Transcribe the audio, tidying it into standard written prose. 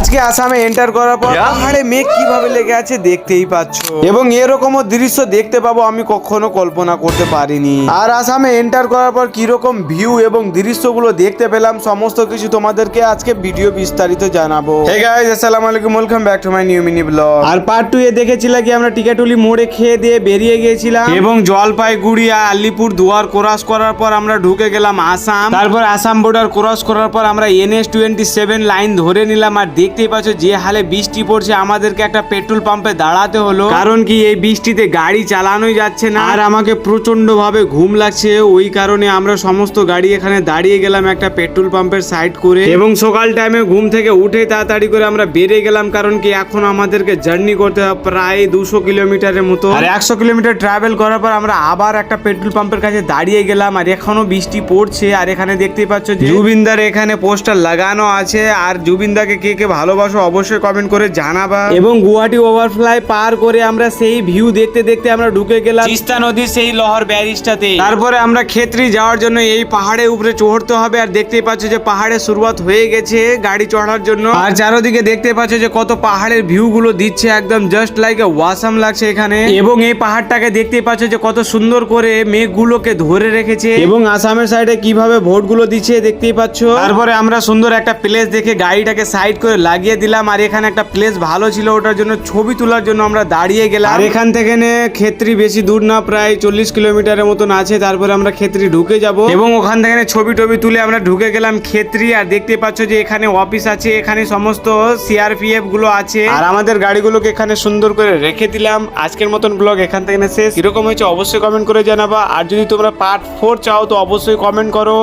আজকে আসামে এন্টার করার পর পাহাড়ে মেঘ কিভাবে লেগে আছে দেখতেই পাচ্ছ, এবং এরকমও দৃশ্য দেখতে পাবো আমি কখনো কল্পনা করতে পারিনি। আর আসামে এন্টার করার পর কিরকম ভিউ এবং দৃশ্যগুলো দেখতে পেলাম সমস্ত কিছু তোমাদেরকে আজকে ভিডিও বিস্তারিত জানাবো। হে গাইস, আসসালামু আলাইকুম, welcome back to my new mini blog. আর পার্ট 2 এ দেখেছিলাম কি আমরা টিকাটুলি মোড়ে খেয়ে দিয়ে বেরিয়ে গিয়েছিলাম এবং জলপাইগুড়ি আর আলিপুর দুয়ার ক্রস করার পর আমরা ঢুকে গেলাম আসাম। তারপর আসাম বর্ডার ক্রস করার পর আমরা NH-27 লাইন ধরে নিলাম। আর দেখতেই পাচ্ছ যে হালে বৃষ্টি পড়ছে আমাদেরকে একটা পেট্রোল পাম্পে দাঁড়াতে হলো, কারণ কি এই বৃষ্টিতে গাড়ি চালানোই যাচ্ছে না আর আমাকে প্রচন্ড ভাবে ঘুম লাগছে। ওই কারণে আমরা সমস্ত গাড়ি এখানে দাঁড়িয়ে গেলাম একটা পেট্রোল পাম্পের সাইড করে, এবং সকাল টাইমে ঘুম থেকে উঠে তাড়াতাড়ি করে আমরা বেরিয়ে গেলাম, কারণ কি এখন আমাদেরকে জার্নি করতে হবে প্রায় 200 কিলোমিটারের মতো। আর 100 কিলোমিটার ট্রাভেল করার পর আমরা আবার একটা পেট্রোল পাম্পের কাছে দাঁড়িয়ে গেলাম। আর এখনো বৃষ্টি পড়ছে। আর এখানে দেখতেই পাচ্ছ জুবিনদার এখানে পোস্টার লাগানো আছে। আর জুবিনদাকে কে কে ভালোবাসো অবশ্যই কমেন্ট করে জানাবা। এবং গুয়াহাটি ওভারফ্লাই পার করে আমরা সেই ভিউ দেখতে দেখতে আমরা ঢুকে গেলাম তিস্তা নদীর সেই লহর ব্যারিজটাতে। তারপরে আমরা ক্ষেত্রি যাওয়ার জন্য এই পাহাড়ের উপরে চড়তে হবে। আর দেখতেই পাচ্ছ যে পাহাড়ের শুরুয়াত হয়ে গেছে গাড়ি চড়ার জন্য। আর চারদিকে দেখতে পাচ্ছ যে কত পাহাড়ের ভিউ গুলো দিচ্ছে, একদম জাস্ট লাইক ওয়াসাম লাগছে এখানে। এবং এই পাহাড়টাকে দেখতেই পাচ্ছ যে কত সুন্দর করে মেঘগুলোকে ধরে রেখেছে, এবং আসামের সাইডে কিভাবে ভোট গুলো দিচ্ছে দেখতেই পাচ্ছ। তারপরে আমরা সুন্দর একটা প্লেস দেখে গাড়িটাকে সাইড করে লাগিয়ে দিলাম। আর এখানে একটা প্লেস ভালো ছিল, ওটার জন্য ছবি তোলার জন্য আমরা দাঁড়িয়ে গেলাম। আর এখান থেকে ক্ষেত্রি বেশি দূর না, প্রায় 40 কিলোমিটারের মতন আছে। তারপরে আমরা ক্ষেত্রি ঢুকে যাব, এবং ওখান থেকে ছবি টবি তুলে আমরা ঢুকে গেলাম ক্ষেত্রি। আর দেখতে পাচ্ছ যে এখানে অফিস আছে, এখানে সমস্ত CRPF গুলো আছে। আর আমাদের গাড়িগুলোকে এখানে সুন্দর করে রেখে দিলাম। আজকের মতন ব্লগ এখান থেকে শেষ। কিরকম হয়েছে অবশ্যই কমেন্ট করে জানাবা। আর যদি তোমরা পার্ট 4 চাও তো অবশ্যই কমেন্ট করো।